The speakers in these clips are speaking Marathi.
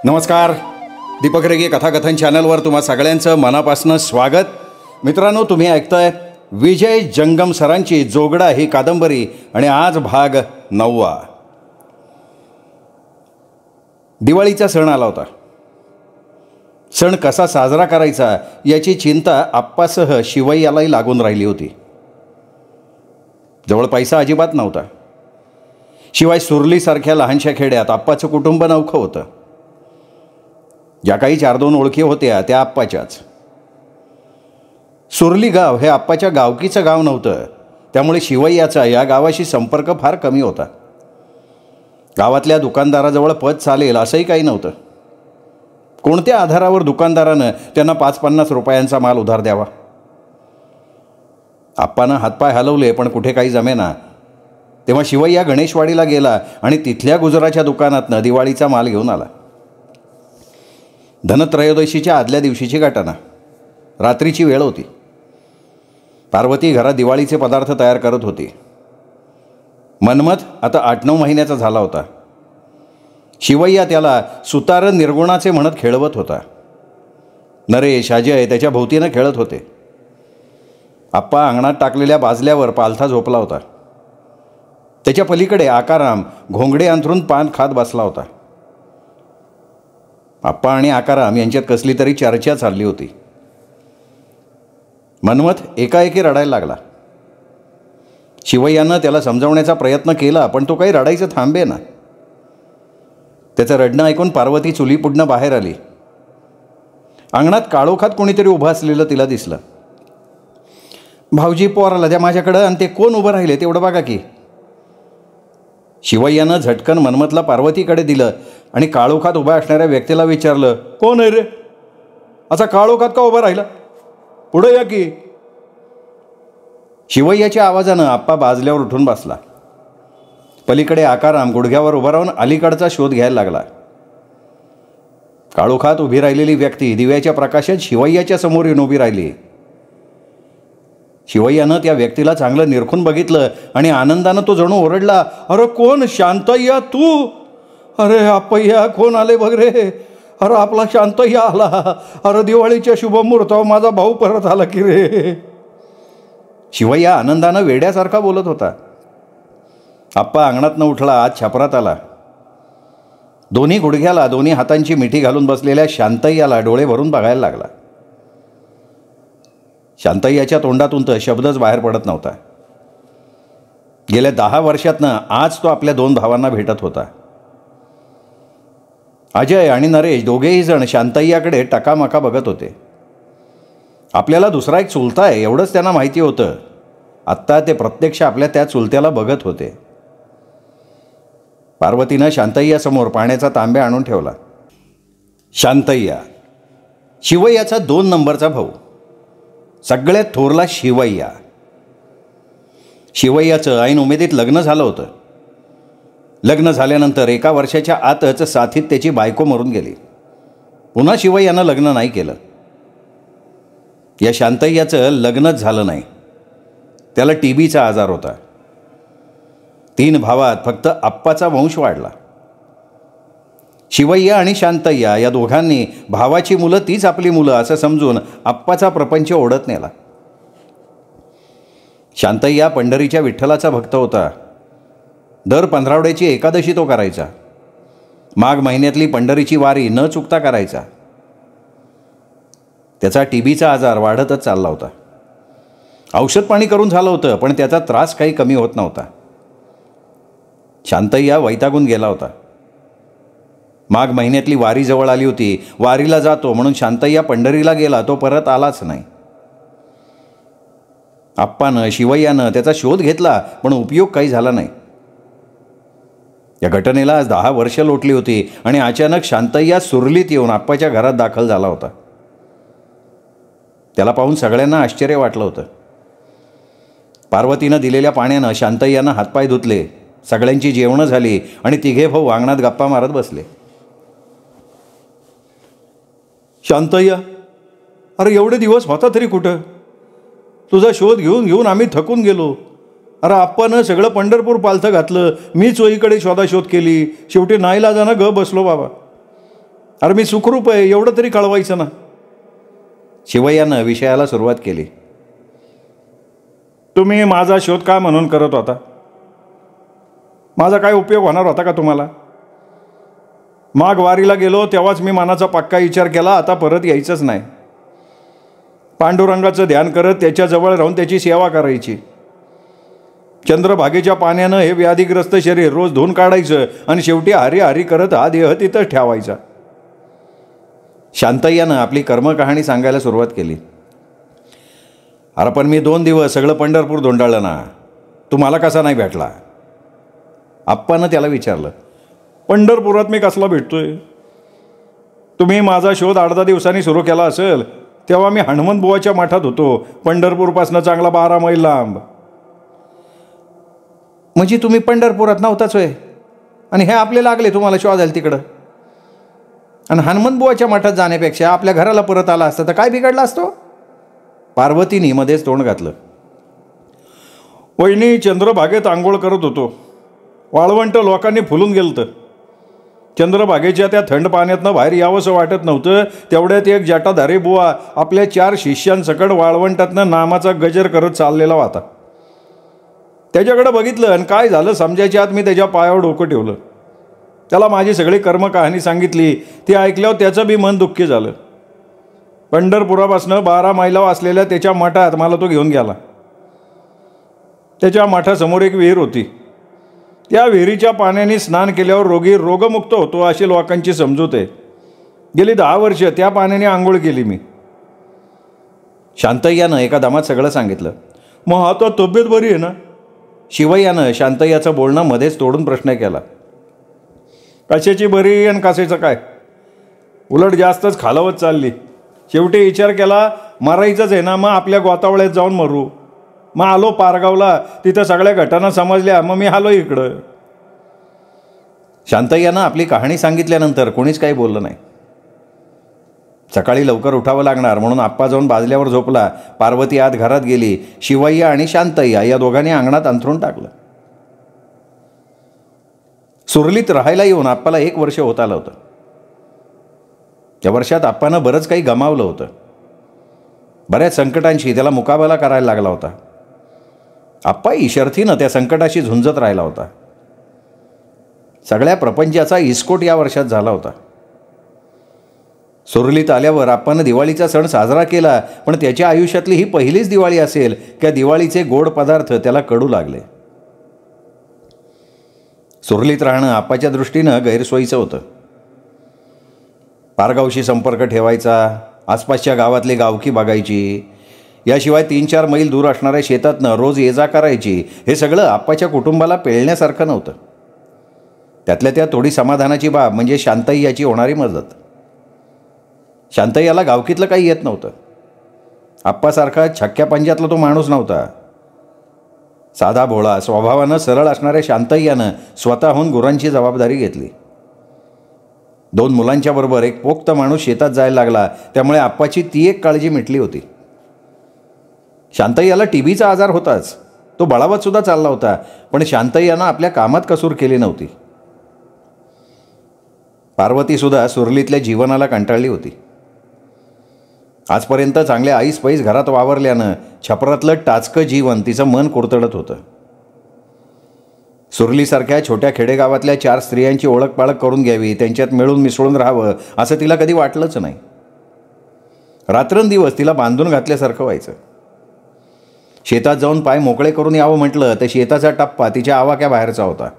नमस्कार. दीपक रेगे कथाकथन चॅनलवर तुम्हा सगळ्यांचं मनापासून स्वागत. मित्रांनो, तुम्ही ऐकताय विजय जंगम सरांची जोगडा ही कादंबरी आणि आज भाग 9. दिवाळीचा सण आला होता. सण कसा साजरा करायचा याची चिंता आप्पासह शिवय्यालाही लागून राहिली होती. जवळ पैसा अजिबात नव्हता. शिवाय सुरलीसारख्या लहानशा खेड्यात आप्पाचं कुटुंब नवखं होतं. ज्या काही 4-2 ओळखी होत्या त्या आप्पाच्याच. सुरली गाव हे आप्पाच्या गावकीचं गाव नव्हतं, त्यामुळे शिवय्याचा या गावाशी संपर्क फार कमी होता. गावातल्या दुकानदाराजवळ पद चालेल असंही काही नव्हतं. कोणत्या आधारावर दुकानदारानं त्यांना 5-50 रुपयांचा माल उधार द्यावा? आप्पानं हातपाय हलवले पण कुठे काही जमेना. तेव्हा शिवय्या गणेशवाडीला गेला आणि तिथल्या गुजराच्या दुकानातनं दिवाळीचा माल घेऊन आला. धनत्रयोदशीच्या आदल्या दिवशीची घटना. रात्रीची वेळ होती. पार्वती घरात दिवाळीचे पदार्थ तयार करत होती. मनमथ आता 8-9 महिन्याचा झाला होता. शिवय्या त्याला सुतार निर्गुणाचे म्हणत खेळवत होता. नरेश, अजय त्याच्या भोवतीनं खेळत होते. आप्पा अंगणात टाकलेल्या बाजल्यावर पालथा झोपला होता. त्याच्या पलीकडे आकाराम घोंगडे अंथरून पान खात बसला होता. आप्पा आणि आकाराम यांच्यात कसली तरी चर्चा चालली होती. मनमथ एकाएकी रडायला लागला. शिवय्यानं त्याला समजावण्याचा प्रयत्न केला पण तो काही रडायचं थांबे ना. त्याचं रडणं ऐकून पार्वती चुलीपुढनं बाहेर आली. अंगणात काळोखात कोणीतरी उभं असलेलं तिला दिसलं. भाऊजी, पोराला द्या माझ्याकडं आणि ते कोण उभं राहिले तेवढं बघा की. शिवय्यानं झटकन मनमथला पार्वतीकडे दिलं आणि काळोखात उभा असणाऱ्या व्यक्तीला विचारलं, कोण आहे रे? असा काळोखात का उभा राहिला? पुढे या की. शिवय्याच्या आवाजानं आप्पा बाजल्यावर उठून बसला. पलीकडे आकाराम गुडघ्यावर उभा राहून अलीकडचा शोध घ्यायला लागला. काळोखात उभी राहिलेली व्यक्ती दिव्याच्या प्रकाशात शिवय्याच्या समोर येऊन उभी राहिली. शिवय्यानं त्या व्यक्तीला चांगलं निरखून बघितलं आणि आनंदानं तो जणू ओरडला, अरे कोण? शांतय्या तू? अरे आप्पय्या, कोण आले बघ रे? अरे आपला शांतय्या आला. अरे दिवाळीच्या शुभमुहूर्तावर माझा भाऊ परत आला की रे. शिवय्या आनंदानं वेड्यासारखा बोलत होता. आप्पा अंगणातनं उठला, आत छपरात आला. दोन्ही गुडघ्याला दोन्ही हातांची मिठी घालून बसलेल्या शांतय्याला डोळे भरून बघायला लागला. शांतय्याच्या तोंडातून तर शब्दच बाहेर पडत नव्हता. गेल्या 10 वर्षातनं आज तो आपल्या 2 भावांना भेटत होता. अजय आणि नरेश दोघेही जण शांतय्याकडे टकामका बघत होते. आपल्याला दुसरा एक चुलता आहे एवढंच त्यांना माहिती होतं. आत्ता ते प्रत्यक्ष आपल्या त्या चुलत्याला बघत होते. पार्वतीनं शांतय्यासमोर पाण्याचा तांब्या आणून ठेवला. शांतय्या, शिवय्याचा 2 नंबरचा भाऊ, सगळ्यात थोरला शिवय्या. शिवय्याचं ऐन उमेदीत लग्न झालं होतं. लग्न झाल्यानंतर 1 वर्षाच्या आतच साथीत त्याची बायको मरून गेली. पुन्हा शिवय्यानं लग्न नाही केलं. या शांतय्याचं लग्नच झालं नाही. त्याला TBचा आजार होता. 3 भावात फक्त आप्पाचा वंश वाढला. शिवय्या आणि शांतय्या या दोघांनी भावाची मुलं तीच आपली मुलं असं समजून आप्पाचा प्रपंच ओढत नेला. शांतय्या पंढरीच्या विठ्ठलाचा भक्त होता. दर 15वड्याची एकादशी तो करायचा. माघ महिन्यातली पंढरीची वारी न चुकता करायचा. त्याचा TBचा आजार वाढतच चालला होता. औषध पाणी करून झालं होतं पण त्याचा त्रास काही कमी होत नव्हता. शांतय्या वैतागून गेला होता. माघ महिन्यातली वारी जवळ आली होती. वारीला जातो म्हणून शांतय्या पंढरीला गेला, तो परत आलाच नाही. आप्पानं शिवय्यानं त्याचा शोध घेतला पण उपयोग काही झाला नाही. या घटनेला आज 10 वर्ष लोटली होती आणि अचानक शांतय्या सुरलीत येऊन आप्पाच्या घरात दाखल झाला होता. त्याला पाहून सगळ्यांना आश्चर्य वाटलं होतं. पार्वतीनं दिलेल्या पाण्यानं शांतय्यानं हातपाय धुतले. सगळ्यांची जेवणं झाली आणि तिघे भाऊ अंगणात गप्पा मारत बसले. शांतय्या, अरे एवढे दिवस होता तरी कुठं? तुझा शोध घेऊन घेऊन आम्ही थकून गेलो. अरे आप्पानं सगळं पंढरपूर पालथं घातलं. मी चोहीकडे शोधाशोध केली. शेवटी नाईलाजानं बसलो बाबा. अरे मी सुखरूप आहे, एवढं तरी कळवायचं ना. शिवय्यानं विषयाला सुरुवात केली. तुम्ही माझा शोध का म्हणून करत होता? माझा काय उपयोग होणार होता का तुम्हाला? माघ वारीला गेलो तेव्हाच मी मनाचा पक्का विचार केला, आता परत यायचंच नाही. पांडुरंगाचं ध्यान करत त्याच्याजवळ राहून त्याची सेवा करायची. चंद्रभागेच्या पाण्यानं हे व्याधीग्रस्त शरीर रोज धुवून काढायचं आणि शेवटी हरी हरी करत हा देह तिथंच ठेवायचा. शांतय्यानं आपली कर्मकहाणी सांगायला सुरुवात केली. अरे पण मी 2 दिवस सगळं पंढरपूर धोंडाळलं ना, तू मला कसा नाही भेटला? आप्पानं त्याला विचारलं. पंढरपुरात मी कसला भेटतोय? तुम्ही माझा शोध 8-10 दिवसांनी सुरू केला असेल तेव्हा मी हनुमंत बुवाच्या मठात होतो, पंढरपूरपासून चांगला 12 मैल लांब. म्हणजे तुम्ही पंढरपुरात नव्हताच होय, आणि हे आपले लागले तुम्हाला शोधायला तिकडं? आणि हनुमंत बुवाच्या मठात जाण्यापेक्षा आपल्या घराला परत आला असता तर काय बिघडला असतो? पार्वतीने मध्येच तोंड घातलं. वहिनी, चंद्रभागेत आंघोळ करत होतो. वाळवंट लोकांनी फुलून गेलतं. चंद्रभागेच्या त्या थंड पाण्यातनं बाहेर यावंसं वाटत नव्हतं. तेवढ्यात एक जटाधारी बुवा आपल्या 4 शिष्यांसकट वाळवंटातनं नामाचा गजर करत चाललेला होता. त्याच्याकडे बघितलं आणि काय झालं समजायच्या आत मी त्याच्या पायावर डोकं ठेवलं. त्याला माझी सगळी कर्मकहाणी सांगितली. ती ऐकल्यावर त्याचं बी मन दुःखी झालं. पंढरपुरापासनं 12 मैलावर असलेल्या त्याच्या मठात मला तो घेऊन गेला. त्याच्या मठासमोर एक विहीर होती. त्या विहिरीच्या पाण्याने स्नान केल्यावर रोगी रोगमुक्त होतो अशी लोकांची समजूत आहे. गेली 10 वर्ष त्या पाण्याने आंघोळ केली मी. शांतय्यानं एका दमात सगळं सांगितलं. मग आता तब्येत बरी आहे ना? शिवय्यानं शांतय्याचं बोलणं मध्येच तोडून प्रश्न केला. कशाची बरी आणि कशाचं काय? उलट जास्तच खालावत चालली. शेवटी विचार केला मरायचंच आहे ना, मग आपल्या गोतावळ्यात जाऊन मरू. मग आलो पारगावला, तिथं सगळ्या घटना समजल्या, मग मी आलो इकडं. शांतय्यानं आपली कहाणी सांगितल्यानंतर कोणीच काही बोललं नाही. सकाळी लवकर उठावं लागणार म्हणून आप्पा जाऊन बाजल्यावर झोपला. पार्वती आत घरात गेली. शिवय्या आणि शांतय्या या दोघांनी अंगणात अंथरून टाकलं. सुरलीत राहायला येऊन आप्पाला 1 वर्ष होत आलं होतं. त्या वर्षात आप्पानं बरंच काही गमावलं होतं. बऱ्याच संकटांशी त्याला मुकाबला करायला लागला होता. आप्पा ईशर्थीनं त्या संकटाशी झुंजत राहिला होता. सगळ्या प्रपंचाचा इस्कोट या वर्षात झाला होता. सुरलीत आल्यावर आप्पानं दिवाळीचा सण साजरा केला, पण त्याच्या आयुष्यातली ही पहिलीच दिवाळी असेल की दिवाळीचे गोड पदार्थ त्याला कडू लागले. सुरलीत राहणं आप्पाच्या दृष्टीनं गैरसोयीचं होतं. पारगावशी संपर्क ठेवायचा, आसपासच्या गावातली गावकी बघायची, याशिवाय 3-4 मैल दूर असणाऱ्या शेतातनं रोज ये जा करायची. हे सगळं आप्पाच्या कुटुंबाला पेलण्यासारखं नव्हतं. त्यातल्या त्या थोडी समाधानाची बाब म्हणजे शांतय्याची होणारी मदत. शांतय्याला गावकीतलं काही येत नव्हतं. आप्पासारखा छक्क्या पंजातला तो माणूस नव्हता. साधा भोळा स्वभावानं सरळ असणाऱ्या शांतय्यानं स्वतःहून गुरांची जबाबदारी घेतली. 2 मुलांच्या बरोबर एक पोक्त माणूस शेतात जायला लागला. त्यामुळे आप्पाची ती एक काळजी मिटली होती. शांतय्याला टीबीचा आजार होताच. तो बळावत सुद्धा चालला होता, पण शांतय्यानं आपल्या कामात कसूर केली नव्हती. पार्वतीसुद्धा सुरलीतल्या जीवनाला कंटाळली होती. आजपर्यंत चांगल्या आईस पैस घरात वावरल्यानं छपरातलं टाचकं जीवन तिचं मन कुरतडत होतं. सुरलीसारख्या छोट्या खेडेगावातल्या 4 स्त्रियांची ओळख पाळख करून घ्यावी, त्यांच्यात मिळून मिसळून राहावं असं तिला कधी वाटलंच नाही. रात्रंदिवस तिला बांधून घातल्यासारखं व्हायचं. शेतात जाऊन पाय मोकळे करून यावं म्हटलं तर शेताचा टप्पा तिच्या आवाक्या बाहेरचा होता.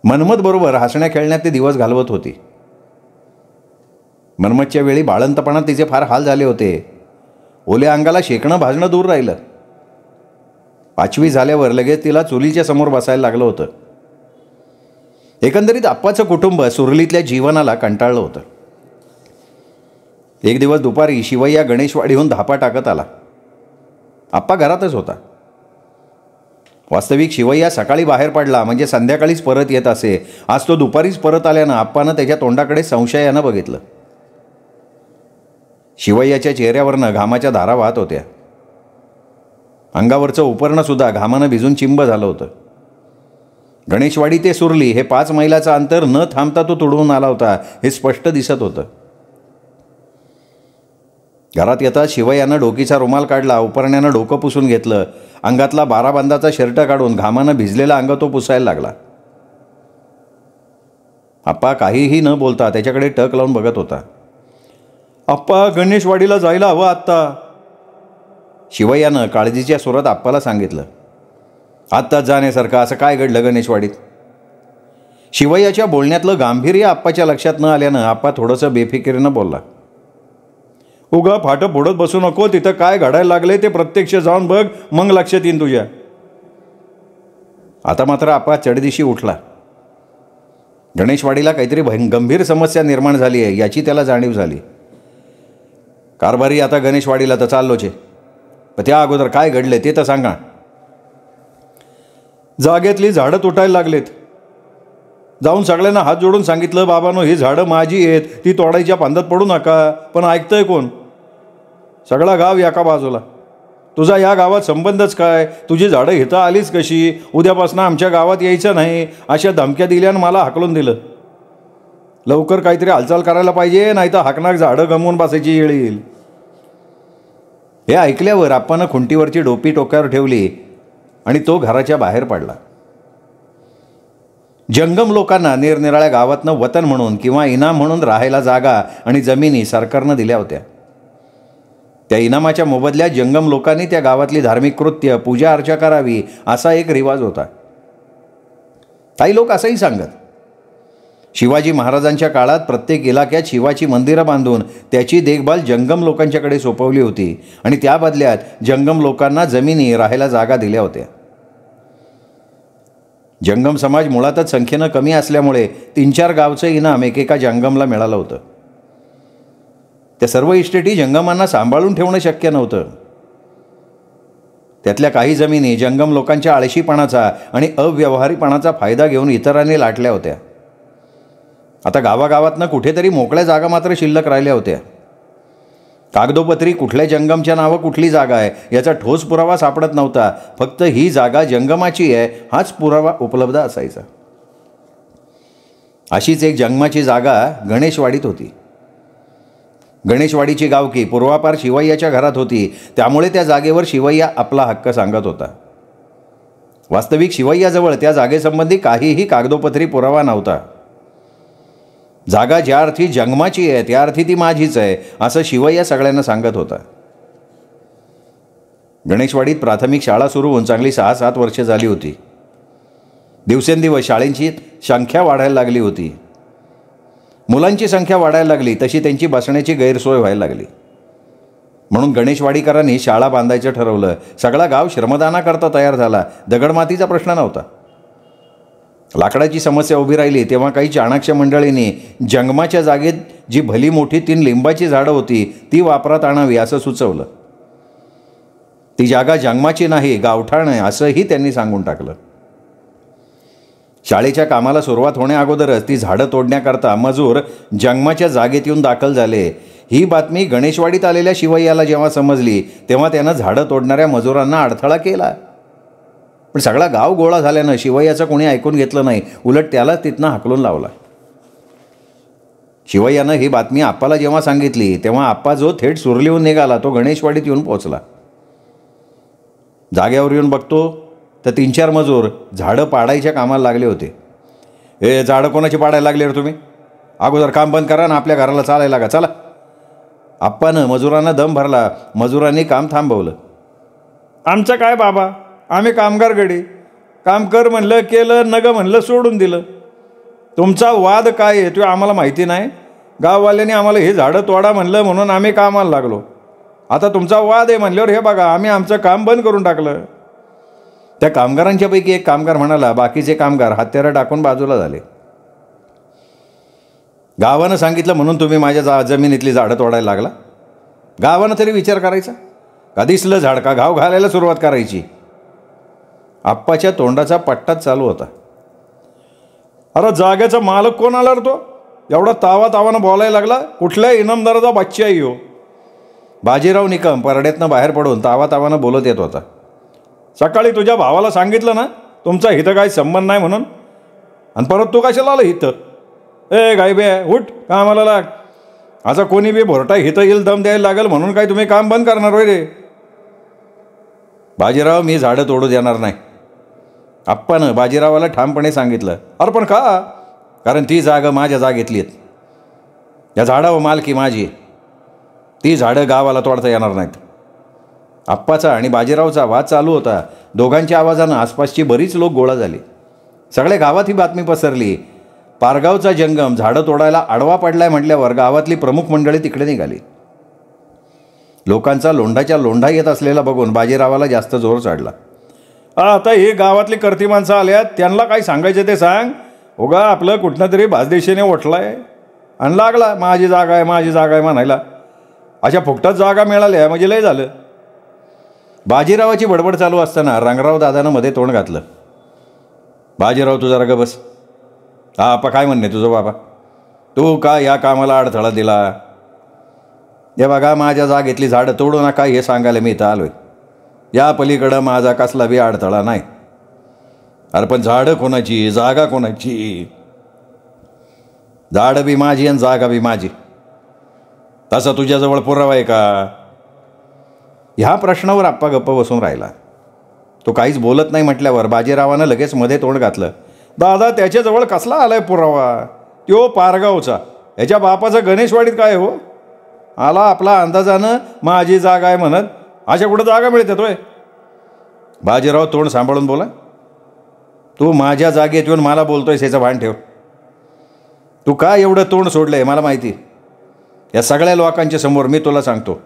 मनमत बरोबर हसण्या खेळण्यात ते दिवस घालवत होती. मनमतच्या वेळी बाळंतपणात तिचे फार हाल झाले होते. ओल्या अंगाला शेकणं भाजणं दूर राहिलं. 5वी झाल्यावर लगेच तिला चुलीच्या समोर बसायला लागलं होतं. एकंदरीत आप्पाचं कुटुंब सुरलीतल्या जीवनाला कंटाळलं होतं. एक दिवस दुपारी शिवय्या गणेशवाडीहून धापा टाकत आला. आप्पा घरातच होता. वास्तविक शिवय्या सकाळी बाहेर पडला म्हणजे संध्याकाळीच परत येत असे. आज तो दुपारीच परत आल्यानं आप्पानं त्याच्या तोंडाकडे संशयानं बघितलं. शिवय्याच्या चेहऱ्यावरनं घामाच्या धारा वाहत होत्या. अंगावरचं उपरणंसुद्धा घामानं भिजून चिंब झालं होतं. गणेशवाडी ते सुरली हे 5 मैलाचं अंतर न थांबता तो तुडवून आला होता हे स्पष्ट दिसत होतं. घरात येताच शिवय्यानं डोकीचा रुमाल काढला, उपरण्यानं डोकं पुसून घेतलं, अंगातला 12 बांधाचा शर्ट काढून घामानं भिजलेला अंग तो पुसायला लागला. आप्पा काहीही न बोलता त्याच्याकडे टक लावून बघत होता. आप्पा गणेशवाडीला जायला हवं आत्ता. शिवय्यानं काळजीच्या सुरात आप्पाला सांगितलं. आत्ताच जाण्यासारखं असं काय घडलं गणेशवाडीत? शिवय्याच्या बोलण्यातलं गांभीर्य आप्पाच्या लक्षात न आल्यानं आप्पा थोडंसं बेफिकिरीनं बोलला. उगा फाटं फोडत बसू नको, तिथं काय घडायला लागले ते प्रत्यक्ष जाऊन बघ, मग लक्षात येईन तुझ्या. आता मात्र आप्पा चढदिशी उठला. गणेशवाडीला काहीतरी गंभीर समस्या निर्माण झाली आहे याची त्याला जाणीव झाली. कारभारी आता गणेशवाडीला तर चाललोचे, पण त्या अगोदर काय घडले ते तर सांगा. जागेतली झाडं तुटायला लागलेत. जाऊन सगळ्यांना हात जोडून सांगितलं, बाबांनो ही झाडं माझी आहेत, ती तोडायच्या फांदात पडू नका. पण ऐकतंय कोण? सगळा गाव एका बाजूला. तुझा या गावात संबंधच काय? तुझी झाडं इथं आलीच कशी? उद्यापासून आमच्या गावात यायचं नाही अशा धमक्या दिल्यानं मला हाकलून दिलं. लवकर काहीतरी हालचाल करायला पाहिजे, नाही तर हाकनाक झाडं गमवून बसायची वेळ येईल. हे ऐकल्यावर आप्पानं खुंटीवरची डोपी टोक्यावर ठेवली आणि तो घराच्या बाहेर पडला. जंगम लोकांना निरनिराळ्या गावातनं वतन म्हणून किंवा इनाम म्हणून राहायला जागा आणि जमिनी सरकारनं दिल्या होत्या. त्या इनामाच्या मोबदल्यात जंगम लोकांनी त्या गावातली धार्मिक कृत्य, पूजा अर्चा करावी असा एक रिवाज होता. काही लोक असंही सांगत, शिवाजी महाराजांच्या काळात प्रत्येक इलाक्यात शिवाची मंदिरं बांधून त्याची देखभाल जंगम लोकांच्याकडे सोपवली होती आणि त्या बदल्यात जंगम लोकांना जमिनी, राहायला जागा दिल्या होत्या. जंगम समाज मुळातच संख्येनं कमी असल्यामुळे 3-4 गावचं इनाम एकेका जंगमला मिळालं होतं. त्या सर्व इस्टेटी जंगमांना सांभाळून ठेवणं शक्य नव्हतं. त्यातल्या काही जमिनी जंगम लोकांच्या आळशीपणाचा आणि अव्यवहारीपणाचा फायदा घेऊन इतरांनी लाटल्या होत्या. आता गावागावातनं कुठेतरी मोकळ्या जागा मात्र शिल्लक राहिल्या होत्या. कागदोपत्री कुठल्या जंगमच्या नावं कुठली जागा आहे याचा ठोस पुरावा सापडत नव्हता. फक्त ही जागा जंगमाची आहे हाच पुरावा उपलब्ध असायचा. अशीच एक जंगमाची जागा गणेशवाडीत होती. गणेशवाडीची गावकी पूर्वापार शिवय्याच्या घरात होती, त्यामुळे त्या जागेवर शिवय्या आपला हक्क सांगत होता. वास्तविक शिवय्याजवळ त्या जागेसंबंधी काहीही कागदोपत्री पुरावा नव्हता. जागा ज्या अर्थी जंगमाची आहे त्या अर्थी ती माझीच आहे असं शिवय्या सगळ्यांना सांगत होता. गणेशवाडीत प्राथमिक शाळा सुरू होऊन चांगली 6-7 वर्ष झाली होती. दिवसेंदिवस शाळेंची संख्या वाढायला लागली होती. मुलांची संख्या वाढायला लागली तशी त्यांची बसण्याची गैरसोय व्हायला लागली. म्हणून गणेशवाडीकरांनी शाळा बांधायचं ठरवलं. सगळा गाव श्रमदानाकरता तयार झाला. दगडमातीचा प्रश्न नव्हता. लाकडाची समस्या उभी राहिली तेव्हा काही चाणाक्ष मंडळींनी जंगमाच्या जागेत जी भली मोठी 3 लिंबाची झाडं होती ती वापरात आणावी असं सुचवलं. ती जागा जंगमाची नाही, गावठाण आहे असंही त्यांनी सांगून टाकलं. शाळेच्या कामाला सुरुवात होण्याअगोदरच ती झाडं तोडण्याकरता मजूर जंगमाच्या जागेत येऊन दाखल झाले. ही बातमी गणेशवाडीत आलेल्या शिवय्याला जेव्हा समजली तेव्हा त्यानं झाडं तोडणाऱ्या मजुरांना अडथळा केला. पण सगळा गाव गोळा झाल्यानं शिवय्याचं कोणी ऐकून घेतलं नाही. उलट त्याला तिथनं हाकलून लावला. शिवय्यानं ही बातमी आप्पाला जेव्हा सांगितली तेव्हा आप्पा जो थेट सुरलीहून निघाला तो गणेशवाडीत येऊन पोचला. जाग्यावर येऊन बघतो तर 3-4 मजूर झाडं पाडायच्या कामाला लागले होते. हे झाडं कोणाची पाडायला लागले रे तुम्ही? अगोदर काम बंद करा ना आपल्या घराला चालायला लागा, चला. आप्पानं मजुरांना दम भरला. मजुरांनी काम थांबवलं. आमचं काय बाबा, आम्ही कामगार गडी, काम कर म्हणलं केलं, नग म्हणलं सोडून दिलं. तुमचा वाद काय आहे ते आम्हाला माहिती नाही. गाववाल्यांनी आम्हाला हे झाडं तोडा म्हणलं म्हणून आम्ही कामाला लागलो. आता तुमचा वाद आहे म्हणल्यावर हे बघा आम्ही आमचं काम बंद करून टाकलं. त्या कामगारांच्यापैकी एक कामगार म्हणाला. बाकीचे कामगार हत्यारं टाकून बाजूला झाले. गावानं सांगितलं म्हणून तुम्ही माझ्या जमिनीतली झाडं तोडायला लागला? गावानं तरी विचार करायचा का? दिसलं झाड का घाव घालायला सुरुवात करायची. आप्पाच्या तोंडाचा पट्टाच चालू होता. अरे जागेचा मालक कोण आला रे तो? एवढा तावानं बोलायला लागला. कुठल्या इनामदाराचा बच्चा आहे हो? बाजीराव निकम परड्यातनं बाहेर पडून तावानं बोलत येत होता. सकाळी तुझ्या भावाला सांगितलं ना तुमचा इथं काही संबंध नाही म्हणून. आणि परत तू कशाला आलं इथं? ए गायबे उठ, कामाला लाग. असं कोणी बी भोरटा इथं येईल दम द्यायला लागेल म्हणून काय तुम्ही काम बंद करणार होय रे? बाजीराव, मी झाडं तोडू देणार नाही. आप्पानं बाजीरावाला ठामपणे सांगितलं. अरे पण का? कारण ती जागा माझ्या जागेतली आहेत. या झाडावर मालकी माझी. ती झाडं गावाला तोडता येणार नाहीत. आप्पाचा आणि बाजीरावचा वाद चालू होता. दोघांच्या आवाजानं आसपासची बरीच लोक गोळा झाली. सगळ्या गावात ही बातमी पसरली. पारगावचा जंगम झाडं तोडायला आडवा पडलाय म्हटल्यावर गावातली प्रमुख मंडळी तिकडे निघाली. लोकांचा लोंढाच्या लोंढा येत असलेला बघून बाजीरावाला जास्त जोर चढला. आता हे गावातली करती माणसं आल्यात, त्यांना काय सांगायचं ते सांग. उगा आपलं कुठनं तरी भाजदेशीने ओठलाय आणि लागला माझी जागा आहे माझी जागा आहे म्हणायला. अशा फुकटात जागा मिळाल्या म्हणजे लय झालं. बाजीरावाची बडबड चालू असताना रंगराव दादानं मध्ये तोंड घातलं. बाजीराव, तू जरा ग बस. हा आप्पा, काय म्हणणे तुझं बाबा? तू का या कामाला अडथळा दिला? हे बघा, माझ्या जागेतली झाडं तोडू नका हे सांगायला मी इथं आलोय. या पलीकडं माझा कसला बी अडथळा नाही. अरे पण झाडं कोणाची, जागा कोणाची? झाडं बी माझी आणि जागा बी माझी. तसा तुझ्याजवळ पुरावा आहे का? ह्या प्रश्नावर आप्पा गप्प बसून राहिला. तो काहीच बोलत नाही म्हटल्यावर बाजीरावानं लगेच मध्ये तोंड घातलं. दादा, त्याच्याजवळ कसला आलाय पुरावा? त्यो पारगावचा. ह्याच्या बापाचं गणेशवाडीत काय हो? आला आपला अंदाजानं माझी जागा आहे म्हणत. अशा कुठं जागा मिळते तोय? बाजीराव, तोंड सांभाळून बोला. तू माझ्या जागेत येऊन मला बोलतोयस याचं भान ठेव. तू का एवढं तोंड सोडलंय मला माहिती. या सगळ्या लोकांच्या समोर मी तुला सांगतो,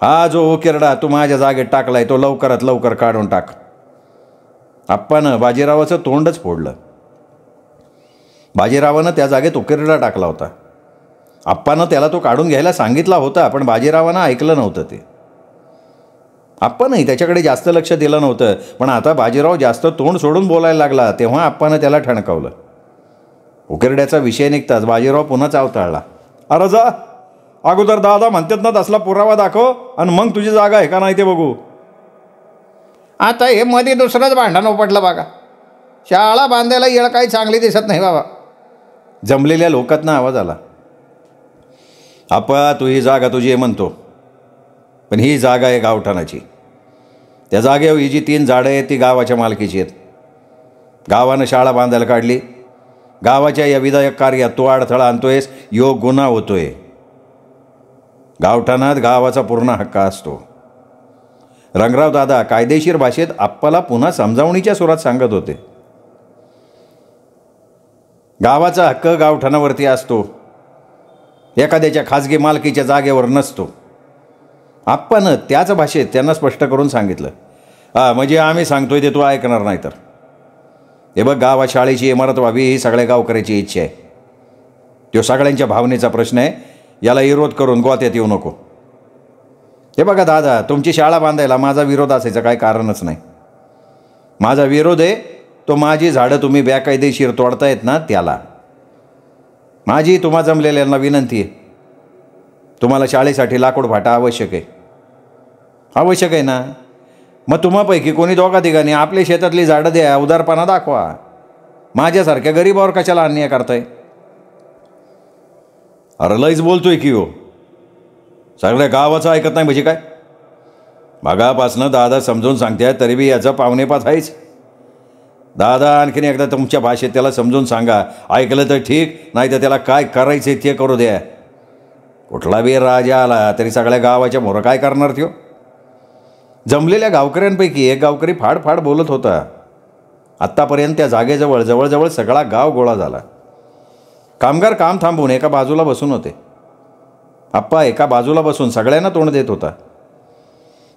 हा जो उकिरडा तू माझ्या जागेत टाकलाय तो लवकरात लवकर काढून टाक. आप्पानं बाजीरावाचं तोंडच फोडलं. बाजीरावानं त्या जागेत उकिरडा टाकला होता. आप्पानं त्याला तो काढून घ्यायला सांगितला होता, पण बाजीरावानं ऐकलं नव्हतं ते. आप्पानंही त्याच्याकडे जास्त लक्ष दिलं नव्हतं. पण आता बाजीराव जास्त तोंड सोडून बोलायला लागला तेव्हा आप्पानं त्याला ठणकावलं. उकिरड्याचा विषय निघताच बाजीराव पुन्हा चावताळला. अरे जा, अगोदर दादा म्हणतात ना तसला पुरावा दाखव आणि मग तुझी जागा आहे का नाही ते बघू. आता हे मध्ये दुसरंच भांडण उपटलं बघा. शाळा बांधायला येळ काही चांगली दिसत नाही बाबा. जमलेल्या लोकातनं आवाज आला. आप्पा, तू ही जागा तुझी आहे म्हणतो, पण ही जागा आहे गावठाणाची. त्या जागेवर ही जी 3 झाडं आहेत ती गावाच्या मालकीची आहेत. गावानं शाळा बांधायला काढली. गावाच्या या विधायक कार्यात तू अडथळा आणतोयस, योग गुन्हा होतोय. गावठाणात गावाचा पूर्ण हक्क असतो. रंगराव दादा कायदेशीर भाषेत आप्पाला पुन्हा समजावणीच्या सुरात सांगत होते. गावाचा हक्क गावठाणावरती असतो, एखाद्याच्या खाजगी मालकीच्या जागेवर नसतो. आप्पानं त्याच भाषेत त्यांना स्पष्ट करून सांगितलं. म्हणजे आम्ही सांगतोय ते तू ऐकणार नाही तर. हे बघ, गावात शाळेची इमारत व्हावी ही सगळ्या गावकऱ्याची इच्छा आहे. तो सगळ्यांच्या भावनेचा प्रश्न आहे. याला विरोध करून गोत्यात येऊ नको. हे बघा दादा, तुमची शाळा बांधायला माझा विरोध असायचं काही कारणच नाही. माझा विरोध आहे तो माझी झाडं तुम्ही बेकायदेशीर तोडतायत ना त्याला. माझी तुम्हा जमलेल्यांना विनंती आहे, तुम्हाला शाळेसाठी लाकूड फाटा आवश्यक आहे. आवश्यक आहे ना? मग तुम्हापैकी कोणी दोघा तिघांनी आपल्या शेतातली झाडं द्या, उदारपणा दाखवा. माझ्यासारख्या गरीबावर कशाला अन्याय करताय? अरे लईच बोलतोय की हो. सगळ्या गावाचं ऐकत नाही म्हणजे काय? मागापासनं दादा समजून सांगते तरी बी याचं पावणेपाच आहेच. दादा, आणखीन एकदा तुमच्या भाषेत त्याला समजून सांगा. ऐकलं तर ठीक, नाही तर त्याला काय करायचं ते करू द्या. कुठला बी राजा आला तरी सगळ्या गावाच्या मोरं काय करणार त्यो? जमलेल्या गावकऱ्यांपैकी एक गावकरी फाड बोलत होता. आत्तापर्यंत त्या जागेजवळ जवळजवळ सगळा गाव गोळा झाला. कामगार काम थांबवून एका बाजूला बसून होते. आप्पा एका बाजूला बसून सगळ्यांना तोंड देत होता.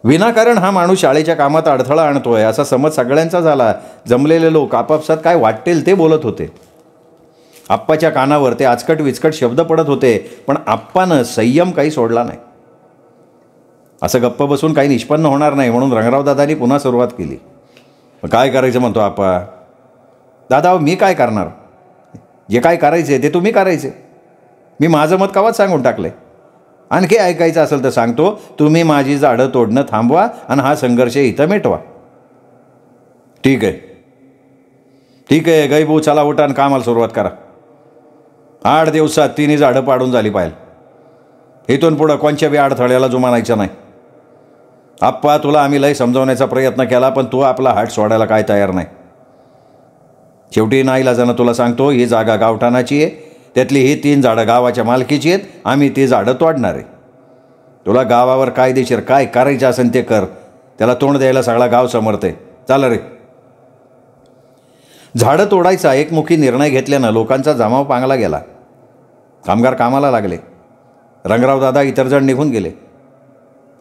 विनाकारण हा माणूस शाळेच्या कामात अडथळा आणतोय असा समज सगळ्यांचा झाला. जमलेले लोक आपापसात काय वाटेल ते बोलत होते. आप्पाच्या कानावर ते आचकट विचकट शब्द पडत होते, पण आप्पानं संयम काही सोडला नाही. असं गप्प बसून काही निष्पन्न होणार नाही म्हणून रंगराव दादांनी पुन्हा सुरुवात केली. काय करायचं म्हणतो आप्पा? दादा, मी काय करणार? जे काय करायचे ते तुम्ही करायचे. मी माझं मत कवाच सांगून टाकले. आणखी ऐकायचं असेल तर सांगतो, तुम्ही माझी झाडं तोडणं थांबवा आणि हा संघर्ष इथं मिटवा. ठीक आहे, ठीक आहे गैबू, चला उठा आणि कामाला सुरुवात करा. 8 दिवसात 3 झाडं पाडून झाली पाहिजे. इथून पुढं कोणच्या बी अडथळ्याला जुमानायचं नाही. आप्पा, तुला आम्ही लय समजावण्याचा प्रयत्न केला, पण तू आपला हात सोडायला काय तयार नाही. शेवटी नाईलाजानं तुला सांगतो, ही जागा गावठाणाची आहे. त्यातली ही 3 झाडं गावाच्या मालकीची आहेत. आम्ही ती झाडं तोडणार आहे. तुला गावावर कायदेशीर काय करायचं असेल ते कर. त्याला तोंड द्यायला सगळा गाव समर्थ. चाल रे. झाडं तोडायचा एकमुखी निर्णय घेतल्यानं लोकांचा जमाव पांगला गेला. कामगार कामाला लागले. रंगराव दादा इतर जण निघून गेले.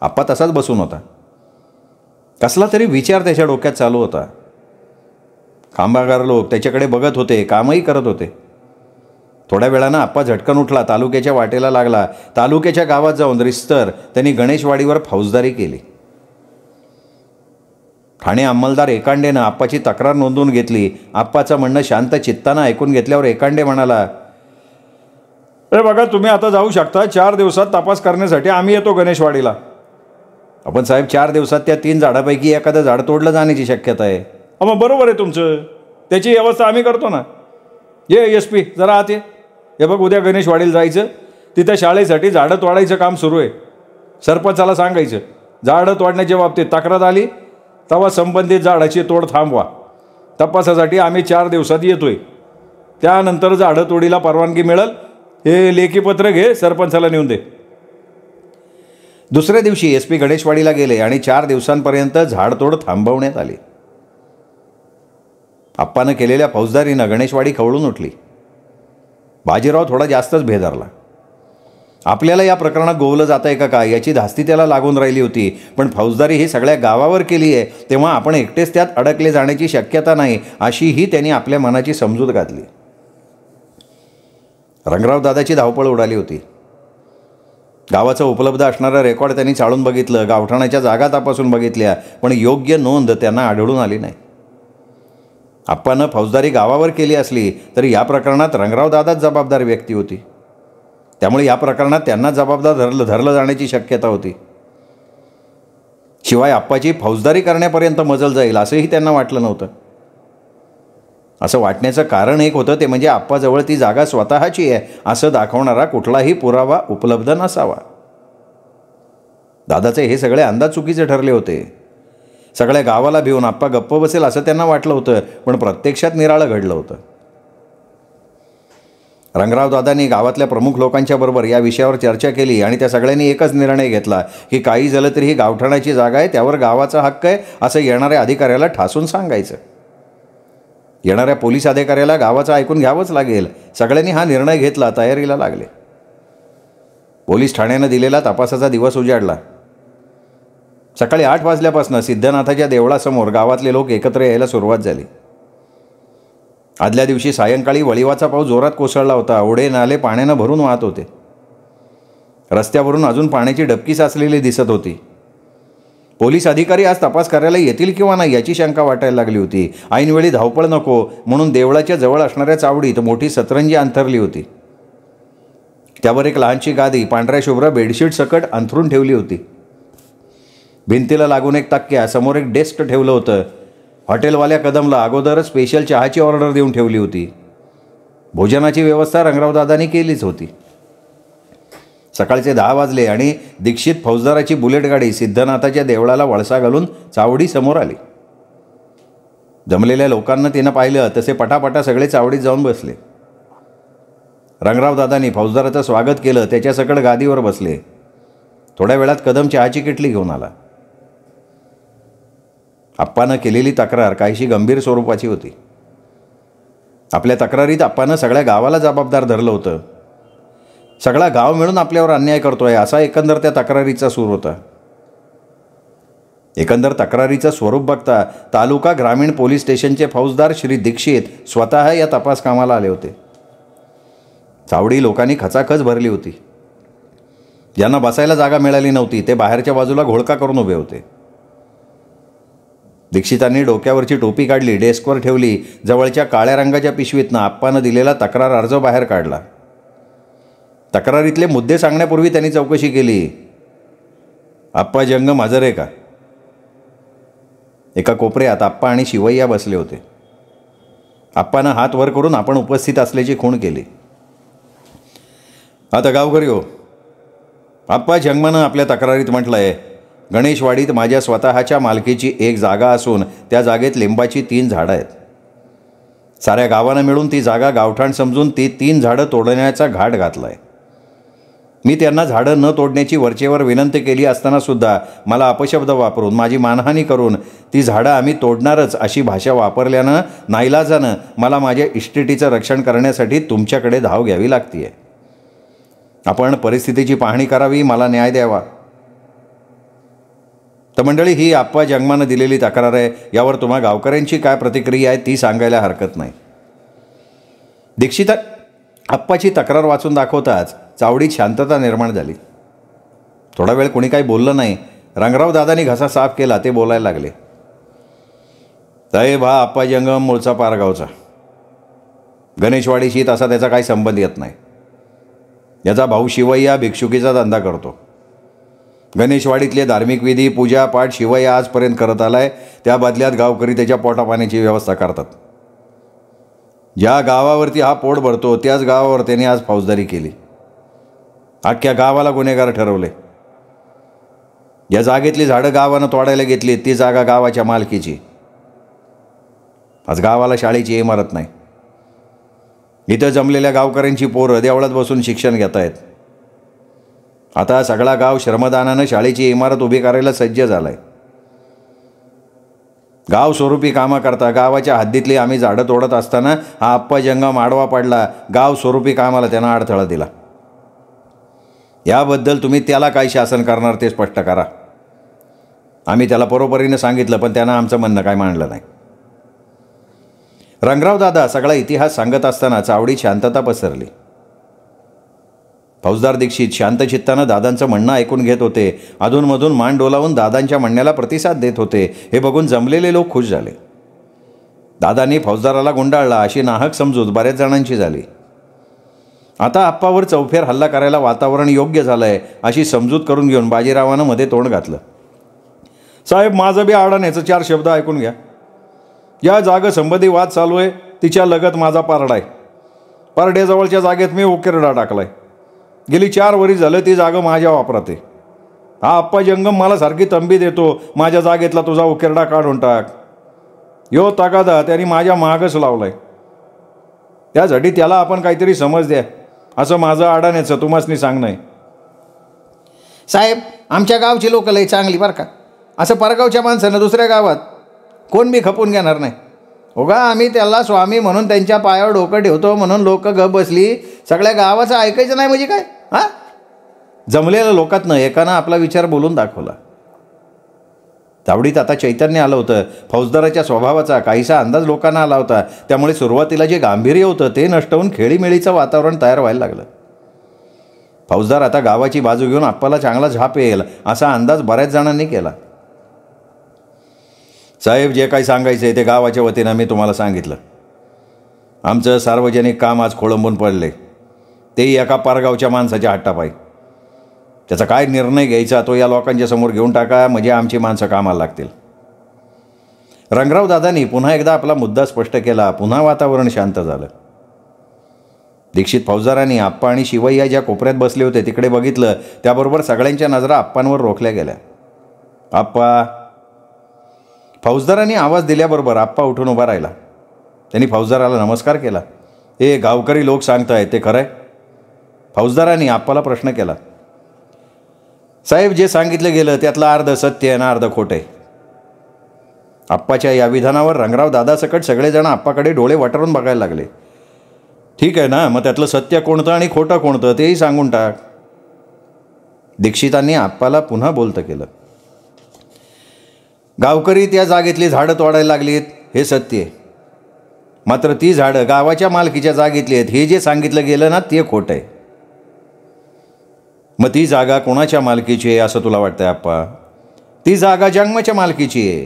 आप्पा तसाच बसून होता. कसला तरी विचार त्याच्या डोक्यात चालू होता. कामगार लोक त्याच्याकडे बघत होते, कामही करत होते. थोड्या वेळानं आप्पा झटकन उठला, तालुक्याच्या वाटेला लागला. तालुक्याच्या गावात जाऊन रिस्तर त्यांनी गणेशवाडीवर फौजदारी केली. ठाणे अंमलदार एकांडेनं आप्पाची तक्रार नोंदवून घेतली. आप्पाचं म्हणणं शांत चित्तानं ऐकून घेतल्यावर एकांडे म्हणाला, ए बघा, तुम्ही आता जाऊ शकता. 4 दिवसात तपास करण्यासाठी आम्ही येतो गणेशवाडीला. आपण साहेब, 4 दिवसात त्या 3 झाडापैकी एखादं झाड तोडलं जाण्याची शक्यता आहे. मग बरोबर आहे तुमचं. त्याची व्यवस्था आम्ही करतो ना. ये SP, जरा आत ये. हे बघ, उद्या गणेशवाडीला जायचं. तिथं शाळेसाठी झाडं तोडायचं काम सुरू आहे. सरपंचाला सांगायचं, झाडं तोडण्याच्या बाबतीत तक्रार आली तेव्हा संबंधित झाडाची तोड थांबवा. तपासासाठी आम्ही 4 दिवसात येतोय. त्यानंतर झाडं तोडीला परवानगी मिळेल. हे लेखी पत्र घे, सरपंचाला नेऊन दे. दुसऱ्या दिवशी SP गणेशवाडीला गेले आणि 4 दिवसांपर्यंत झाडतोड थांबवण्यात आली. आप्पानं केलेल्या फौजदारीनं गणेशवाडी खवळून उठली. बाजीराव थोडा जास्तच भेदरला. आपल्याला या प्रकरणात गोवलं जात आहे का काय याची धास्ती त्याला लागून राहिली होती. पण फौजदारी ही सगळ्या गावावर केली आहे, तेव्हा आपण एकटेच त्यात अडकले जाण्याची शक्यता नाही, अशीही त्यांनी आपल्या मनाची समजूत घातली. रंगराव दादाची धावपळ उडाली होती. गावाचं उपलब्ध असणारं रेकॉर्ड त्यांनी चाळून बघितलं. गावठाणाच्या जागा तपासून बघितल्या, पण योग्य नोंद त्यांना आढळून आली नाही. आप्पानं फौजदारी गावावर केली असली तरी या प्रकरणात रंगराव दादाच जबाबदार व्यक्ती होती. त्यामुळे या प्रकरणात त्यांना जबाबदार धरलं जाण्याची शक्यता होती. शिवाय आप्पाची फौजदारी करण्यापर्यंत मजल जाईल असंही त्यांना वाटलं नव्हतं. असं वाटण्याचं कारण एक होतं, ते म्हणजे आप्पाजवळ ती जागा स्वतःची आहे असं दाखवणारा कुठलाही पुरावा उपलब्ध नसावा. दादाचे हे सगळे अंदाज चुकीचे ठरले होते. सगळ्या गावाला भिवून आप्पा गप्प बसेल असं त्यांना वाटलं होतं, पण प्रत्यक्षात निराळं घडलं होतं. रंगराव दादांनी गावातल्या प्रमुख लोकांच्या बरोबर या विषयावर चर्चा केली आणि त्या सगळ्यांनी एकच निर्णय घेतला की काही झालं तरी ही गावठाणाची जागा आहे, त्यावर गावाचा हक्क आहे असं येणाऱ्या अधिकाऱ्याला ठासून सांगायचं. येणाऱ्या पोलीस अधिकाऱ्याला गावाचं ऐकून घ्यावंच लागेल. सगळ्यांनी हा निर्णय घेतला. तयारीला लागले. पोलीस ठाण्यानं दिलेला तपासाचा दिवस उजाडला. सकाळी 8 वाजल्यापासून सिद्धनाथाच्या देवळासमोर गावातले लोक एकत्र यायला सुरुवात झाली. आदल्या दिवशी सायंकाळी वळिवाचा पाऊस जोरात कोसळला होता. ओढे नाले पाण्यानं भरून वाहत होते. रस्त्यावरून अजून पाण्याची डबकी साचलेली दिसत होती. पोलीस अधिकारी आज तपास करायला येतील किंवा नाही याची शंका वाटायला लागली होती. ऐनवेळी धावपळ नको म्हणून देवळाच्या जवळ असणाऱ्या चावडीत मोठी सतरंजी अंथरली होती. त्यावर एक लहानशी गादी पांढऱ्या शुभ्र बेडशीट सकट अंथरून ठेवली होती. भिंतीला लागून एक तक्क्या समोर एक डेस्क ठेवलं होतं. हॉटेलवाल्या कदमला अगोदरच स्पेशल चहाची ऑर्डर देऊन ठेवली होती. भोजनाची व्यवस्था रंगरावदादांनी केलीच होती. सकाळचे 10 वाजले आणि दीक्षित फौजदाराची बुलेट गाडी सिद्धनाथाच्या देवळाला वळसा घालून चावडी समोर आली. जमलेल्या लोकांना तिनं पाहिलं तसे पटापटा सगळे चावडीत जाऊन बसले. रंगरावदादांनी फौजदाराचं स्वागत केलं. त्याच्यासकट गादीवर बसले. थोड्या वेळात कदम चहाची किटली घेऊन आला. आप्पानं केलेली तक्रार काहीशी गंभीर स्वरूपाची होती. आपल्या तक्रारीत आप्पानं सगळ्या गावाला जबाबदार धरलं होतं. सगळा गाव मिळून आपल्यावर अन्याय करतोय असा एकंदर त्या तक्रारीचा सूर होता. एकंदर तक्रारीचं स्वरूप बघता तालुका ग्रामीण पोलीस स्टेशनचे फौजदार श्री दीक्षित स्वतः या तपास कामाला आले होते. चावडी लोकांनी खचाखच भरली होती. ज्यांना बसायला जागा मिळाली नव्हती ते बाहेरच्या बाजूला घोळका करून उभे होते. दीक्षितांनी डोक्यावरची टोपी काढली, डेस्कवर ठेवली. जवळच्या काळ्या रंगाच्या पिशवीतनं आप्पानं दिलेला तक्रार अर्ज बाहेर काढला. तक्रारीतले मुद्दे सांगण्यापूर्वी त्यांनी चौकशी केली. आप्पा जंगम हजर आहे का? एका कोपऱ्यात आप्पा आणि शिवय्या बसले होते. आप्पानं हात वर करून आपण उपस्थित असल्याची खूण केली. आता गावकरी हो, आप्पा जंगमानं आपल्या तक्रारीत म्हटलं आहे, गणेशवाडीत माझ्या स्वतःच्या मालकीची एक जागा असून त्या जागेत लिंबाची 3 झाडं आहेत. साऱ्या गावानं मिळून ती जागा गावठाण समजून ती 3 झाडं तोडण्याचा घाट घातला आहे. मी त्यांना झाडं न तोडण्याची वरचेवर विनंती केली असतानासुद्धा मला अपशब्द वापरून माझी मानहानी करून ती झाडं आम्ही तोडणारच अशी भाषा वापरल्यानं नाईलाजानं मला माझ्या इस्टेटीचं रक्षण करण्यासाठी तुमच्याकडे धाव घ्यावी लागते आहे. आपण परिस्थितीची पाहणी करावी, मला न्याय द्यावा. तर मंडळी, ही आप्पा जंगमानं दिलेली तक्रार आहे. यावर तुम्हा गावकऱ्यांची काय प्रतिक्रिया आहे ती सांगायला हरकत नाही. दीक्षित आप्पाची तक्रार वाचून दाखवताच चावडीत शांतता निर्माण झाली. थोडा वेळ कोणी काही बोललं नाही. रंगराव दादांनी घसा साफ केला. ते बोलायला लागले. साहेब, हा आप्पा जंगम मूळचा पारगावचा. गणेशवाडीशी तसा त्याचा काही संबंध येत नाही. याचा भाऊ शिवय्या भिक्षुकीचा धंदा करतो. गणेशवाडीतले धार्मिक विधी, पूजापाठ शिवय्या आजपर्यंत करत आलाय. त्या बदल्यात गावकरी त्याच्या पोटापाण्याची व्यवस्था करतात. ज्या गावावरती हा पोट भरतो त्याच गावावर त्याने आज फौजदारी केली. अख्ख्या गावाला गुन्हेगार ठरवले. या जागेतली झाडं गावानं तोडायला घेतली. ती जागा गावाच्या मालकीची. आज गावाला शाळेची इमारत नाही. इथं जमलेल्या गावकऱ्यांची पोरं देवळात बसून शिक्षण घेत आहेत. आता सगळा गाव श्रमदानानं शाळेची इमारत उभी करायला सज्ज झाला आहे. गाव स्वरूपी कामं करता गावाच्या हद्दीतली आम्ही झाडं तोडत असताना हा आप्पा जंगम आडवा पडला. गाव स्वरूपी कामाला त्यानं अडथळा दिला. याबद्दल तुम्ही त्याला काय शासन करणार ते स्पष्ट करा. आम्ही त्याला बरोबरीनं सांगितलं, पण त्यानं आमचं म्हणणं काय मांडलं नाही. रंगराव दादा सगळा इतिहास सांगत असताना चावडीत शांतता पसरली. फौजदार दीक्षित शांत चित्तानं दादांचं म्हणणं ऐकून घेत होते. अधूनमधून मान डोलावून दादांच्या म्हणण्याला प्रतिसाद देत होते. हे बघून जमलेले लोक खुश झाले. दादांनी फौजदाराला गुंडाळला अशी नाहक समजूत बऱ्याच जणांची झाली. आता आप्पावर चौफेर हल्ला करायला वातावरण योग्य झालं आहे अशी समजूत करून घेऊन बाजीरावानं मध्ये तोंड घातलं. साहेब, माझं बी अडाण्याचं 4 शब्द ऐकून घ्या. या जागेसंबंधी वाद चालू आहे. तिच्या लगत माझा पारडा आहे. पारड्याजवळच्या जागेत मी उकिरडा टाकला आहे. गेली 4 वर्ष झालं ती जागा माझ्या वापरात आहे. हा आप्पा जंगम मला सारखी तंबी देतो, माझ्या जागेतला तुझा उकिरडा काढून टाक. यो तगादा त्यांनी माझ्या मागच लावलाय. त्यासाठी त्याला आपण काहीतरी समज द्या असं माझं अडाण्याचं तुम्हासनी सांगणं आहे. साहेब, आमच्या गावची लोक लई चांगली बरं का. असं परगावच्या माणसानं दुसऱ्या गावात कोण बी खपून घेणार नाही. उगा आम्ही त्याला स्वामी म्हणून त्यांच्या पायावर डोकं ठेवतो म्हणून लोक गप बसली. सगळ्या गावाचं ऐकायचं नाही म्हणजे काय? हां, जमलेल्या लोकातनं एकानं आपला विचार बोलून दाखवला. तावडीत आता चैतन्य आलं होतं. फौजदाराच्या स्वभावाचा काहीसा अंदाज लोकांना आला होता. त्यामुळे सुरुवातीला जे गांभीर्य होतं ते नष्ट होऊन खेळीमेळीचं वातावरण तयार व्हायला लागलं. फौजदार आता गावाची बाजू घेऊन आप्पाला चांगला झाप येईल असा अंदाज बऱ्याच जणांनी केला. साहेब, जे काही सांगायचं आहे ते गावाच्या वतीनं मी तुम्हाला सांगितलं. आमचं सार्वजनिक काम आज खोळंबून पडले, तेही एका पारगावच्या माणसाच्या हट्टापायी. त्याचा काय निर्णय घ्यायचा तो या लोकांच्या समोर घेऊन टाका, म्हणजे आमची माणसं कामाला लागतील. रंगराव दादांनी पुन्हा एकदा आपला मुद्दा स्पष्ट केला. पुन्हा वातावरण शांत झालं. दीक्षित फौजदारांनी आप्पा आणि शिवय्या ज्या कोपऱ्यात बसले होते तिकडे बघितलं. त्याबरोबर सगळ्यांच्या नजरा आप्पांवर रोखल्या गेल्या. आप्पा. फौजदारांनी आवाज दिल्याबरोबर आप्पा उठून उभा राहिला. त्यांनी फौजदाराला नमस्कार केला. हे गावकरी लोक सांगतायत ते खरं आहे? फौजदारांनी आप्पाला प्रश्न केला. साहेब, जे सांगितलं गेलं त्यातलं अर्ध सत्य आहे ना अर्ध खोटं आहे. आप्पाच्या या विधानावर रंगराव दादासकट सगळेजण आप्पाकडे डोळे वटारून बघायला लागले. ठीक आहे ना, मग त्यातलं सत्य कोणतं आणि खोटं कोणतं तेही सांगून टाक. दीक्षितांनी आप्पाला पुन्हा बोलतं केलं. गावकरी त्या जागेतली झाडं तोडायला लागलीत हे सत्य आहे. मात्र ती झाडं गावाच्या मालकीच्या जागेतली आहेत हे जे सांगितलं गेलं ना ते खोटं आहे. मग ती जागा कोणाच्या मालकीची आहे असं तुला वाटतंय आप्पा? ती जागा जंगमाच्या मालकीची आहे.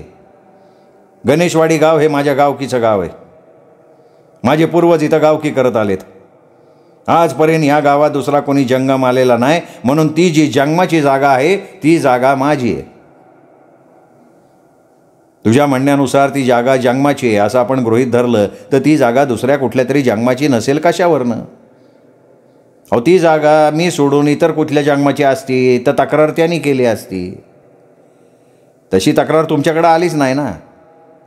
गणेशवाडी गाव हे माझ्या गावकीचं गाव आहे. माझे पूर्वज इथं गावकी करत आलेत. आजपर्यंत या गावात दुसरा कोणी जंगम आलेला नाही, म्हणून ती जी जंगमाची जागा आहे ती जागा माझी आहे. तुझ्या म्हणण्यानुसार ती जागा जंगमाची आहे असं आपण गृहीत धरलं तर ती जागा दुसऱ्या कुठल्या तरी जंगमाची नसेल कशावरनं? अहो ती जागा मी सोडून इतर कुठल्या जंगमाची असती तर तक्रार त्यांनी केली असती. तशी तक्रार तुमच्याकडे आलीच नाही ना.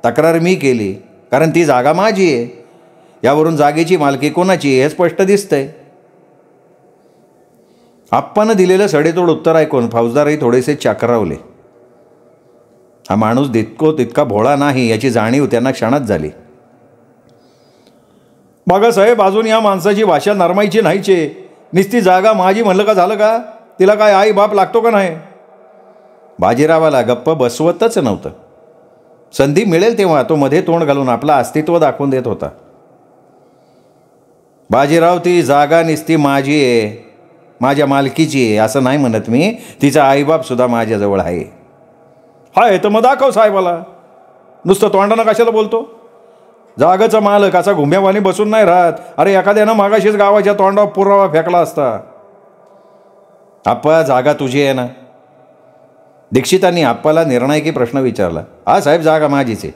तक्रार मी केली कारण ती जागा माझी आहे. यावरून जागेची मालकी कोणाची हे स्पष्ट दिसतंय. आप्पानं दिलेलं सडेतोड उत्तर ऐकून फौजदारही थोडेसे चक्रावले. हा माणूस तितका भोळा नाही याची जाणीव त्यांना क्षणात झाली. बागासाहेब, अजून या माणसाची भाषा नरमायची नाहीचे. नुसती जागा माझी म्हणलं का झालं का? तिला काय आई बाप लागतो का नाही? बाजीरावाला गप्प बसवतच नव्हतं. संधी मिळेल तेव्हा तो मध्ये तोंड घालून आपलं अस्तित्व दाखवून देत होता. बाजीराव, ती जागा नुसती माझी आहे, माझ्या मालकीची आहे असं नाही म्हणत मी. तिचा आईबापसुद्धा माझ्याजवळ आहे. हाय तर मग दाखव साहेबाला. नुसतं तोंडानं कशाला बोलतो? जागाचा मालक असा घुम्यावानी बसून नाही राहत. अरे एखाद्यानं मागाशीच गावाच्या तोंडावर पुरावा फेकला असता. आप्पा, जागा तुझी आहे ना? दीक्षितांनी आप्पाला निर्णायकी प्रश्न विचारला. हा साहेब, जागा माझीच आहे.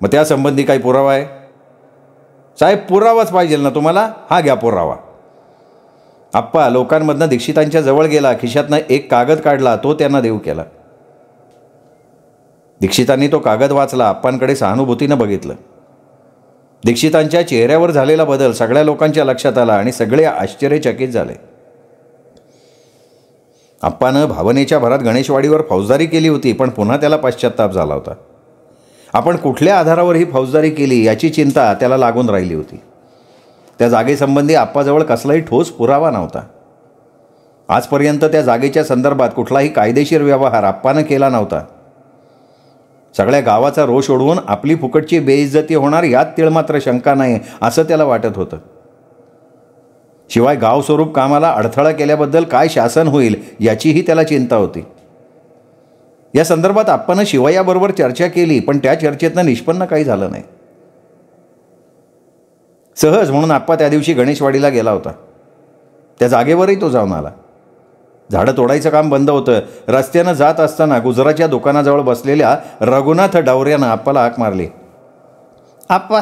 मग त्यासंबंधी काही पुरावा आहे? साहेब, पुरावाच पाहिजे ना तुम्हाला? हा घ्या पुरावा. आप्पा लोकांमधनं दीक्षितांच्या जवळ गेला. खिशातनं एक कागद काढला. तो त्यांना देऊ केला. दीक्षितांनी तो कागद वाचला. आप्पांकडे सहानुभूतीनं बघितलं. दीक्षितांच्या चेहऱ्यावर झालेला बदल सगळ्या लोकांच्या लक्षात आला आणि सगळे आश्चर्यचकित झाले. आप्पानं भावनेच्या भरात गणेशवाडीवर फौजदारी केली होती, पण पुन्हा त्याला पश्चात्ताप झाला होता. आपण कुठल्या आधारावर ही फौजदारी केली याची चिंता त्याला लागून राहिली होती. त्या जागेसंबंधी आप्पाजवळ कसलाही ठोस पुरावा नव्हता. आजपर्यंत त्या जागेच्या संदर्भात कुठलाही कायदेशीर व्यवहार आप्पानं केला नव्हता. सगळ्या गावाचा रोष ओढवून आपली फुकटची बेइज्जती होणार यात तीळ मात्र शंका नाही असं त्याला वाटत होतं. शिवाय गाव स्वरूप कामाला अडथळा केल्याबद्दल काय शासन होईल याचीही त्याला चिंता होती. या संदर्भात आप्पानं शिवय्याबरोबर चर्चा केली, पण त्या चर्चेतनं निष्पन्न काही झालं नाही. सहज म्हणून आप्पा त्या दिवशी गणेशवाडीला गेला होता. त्या जागेवरही तो जाऊन आला. झाडं तोडायचं काम बंद होतं. रस्त्यानं जात असताना गुजराच्या दुकानाजवळ बसलेल्या रघुनाथ डवऱ्यानं आप्पाला हाक मारली. आप्पा,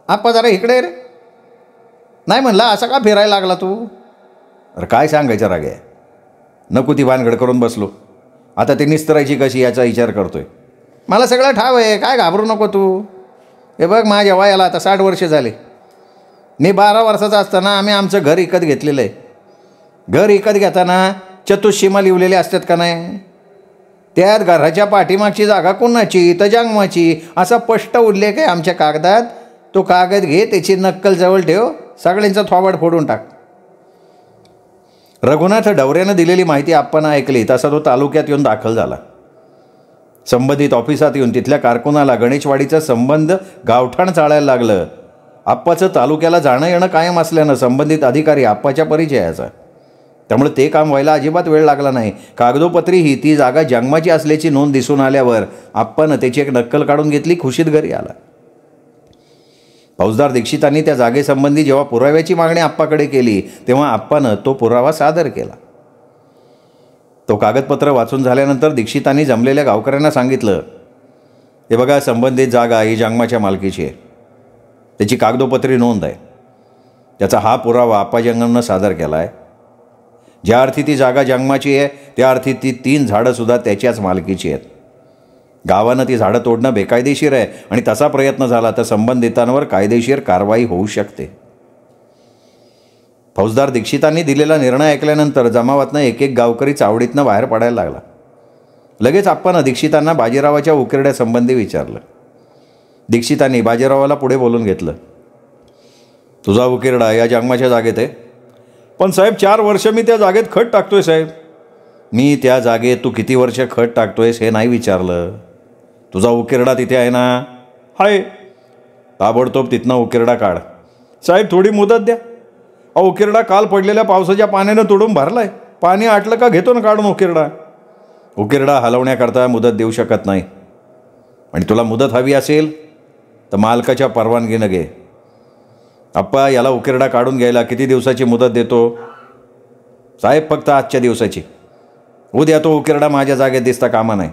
आप्पा जरा इकडे रे. नाही म्हणला असा का फिरायला लागला तू? अरे काय सांगायचं रागे, नको ती भानगड करून बसलो. आता ते निस्तरायची कशी याचा विचार करतोय. मला सगळं ठाव आहे, काय घाबरू नको तू. हे बघ, माझ्या वयाला आता 60 वर्ष झाले. मी 12 वर्षाचा असताना आम्ही आमचं घर विकत घेतलेलं आहे. घर विकत घेताना चतुष्सीमा लिहिलेले असतात का नाही? त्यात घराच्या पाठीमागची जागा कोणाची तर जंगमाची असा स्पष्ट उल्लेख आहे आमच्या कागदात. तो कागद घे, त्याची नक्कल जवळ ठेव, सगळ्यांचा थोबाड फोडून टाक. रघुनाथ डवऱ्यानं दिलेली माहिती आप्पानं ऐकली तसा तो तालुक्यात येऊन दाखल झाला. संबंधित ऑफिसात येऊन तिथल्या कारकुनाला गणेशवाडीचा संबंध गावठाण चाळायला लागलं. आप्पाचं तालुक्याला जाणं येणं कायम असल्यानं संबंधित अधिकारी आप्पाच्या परिचयाचा. त्यामुळे ते काम व्हायला अजिबात वेळ लागला नाही. कागदोपत्रीही ती जागा जंगमाची असल्याची नोंद दिसून आल्यावर आप्पानं त्याची एक नक्कल काढून घेतली. खुशीत घरी आला. फौजदार दीक्षितांनी त्या जागेसंबंधी जेव्हा पुराव्याची मागणी आप्पाकडे केली तेव्हा आप्पानं तो पुरावा सादर केला. तो कागदपत्र वाचून झाल्यानंतर दीक्षितांनी जमलेल्या गावकऱ्यांना सांगितलं, हे बघा, संबंधित जागा ही जंगमाच्या मालकीची आहे. त्याची कागदोपत्री नोंद आहे. त्याचा हा पुरावा आप्पा जंगमनं सादर केला आहे. ज्या अर्थी ती जागा जंगमाची आहे त्या अर्थी ती 3 झाडंसुद्धा त्याच्याच मालकीची आहेत. गावानं ती झाडं तोडणं बेकायदेशीर आहे आणि तसा प्रयत्न झाला तर संबंधितांवर कायदेशीर कारवाई होऊ शकते. फौजदार दीक्षितांनी दिलेला निर्णय ऐकल्यानंतर जमावातनं एक एक गावकरी चावडीतनं बाहेर पडायला लागला. लगेच आप्पानं दीक्षितांना बाजीरावाच्या उकिरड्यासंबंधी विचारलं. दीक्षितांनी बाजीरावाला पुढे बोलून घेतलं. तुझा उकिरडा या जंगमाच्या जागेत आहे? पण साहेब, 4 वर्ष मी त्या जागेत खत टाकतोय साहेब. मी त्या जागेत तू किती वर्ष खत टाकतोयस हे नाही विचारलं. तुझा उकिरडा तिथे आहे ना? हाय. ताबडतोब तिथनं उकिरडा काढ. साहेब, थोडी मुदत द्या. अहो, उकिरडा काल पडलेल्या पावसाच्या पाण्यानं तुडून भरलाय. पाणी आटलं का घेतो ना काढून उकिरडा. उकिरडा हलवण्याकरता मुदत देऊ शकत नाही. आणि तुला मुदत हवी असेल तर मालकाच्या परवानगीनं घे. आप्पा, याला उकिरडा काढून घ्यायला किती दिवसाची मुदत देतो? साहेब, फक्त आजच्या दिवसाची. उद्या तो उकिरडा माझ्या जागेत दिसता कामा नाही.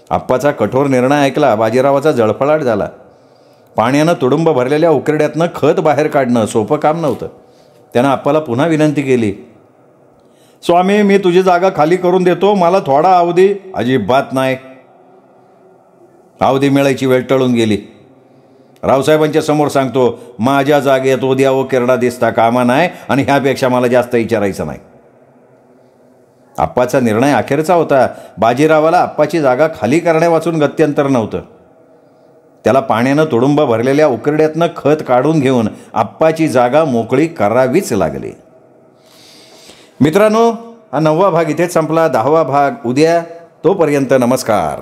आप्पाचा कठोर निर्णय ऐकला बाजीरावाचा जळफळाट झाला. पाण्यानं तुडुंब भरलेल्या उकिरड्यातनं खत बाहेर काढणं सोपं काम नव्हतं. त्यानं आप्पाला पुन्हा विनंती केली, स्वामी मी तुझी जागा खाली करून देतो, मला थोडा अवधी. अजिबात नाही. अवधी मिळायची वेळ टळून गेली. रावसाहेबांच्या समोर सांगतो, माझ्या जागेत उद्या किरडा दिसता कामा नाही आणि ह्यापेक्षा मला जास्त विचारायचं नाही. आप्पाचा निर्णय अखेरचा होता. बाजीरावाला आप्पाची जागा खाली करण्यावाचून गत्यंतर नव्हतं. त्याला पाण्यानं तुडुंब भरलेल्या उकिरड्यातनं खत काढून घेऊन आप्पाची जागा मोकळी करावीच लागली. मित्रांनो, हा 9वा भाग इथेच संपला. 10वा भाग उद्या. तोपर्यंत नमस्कार.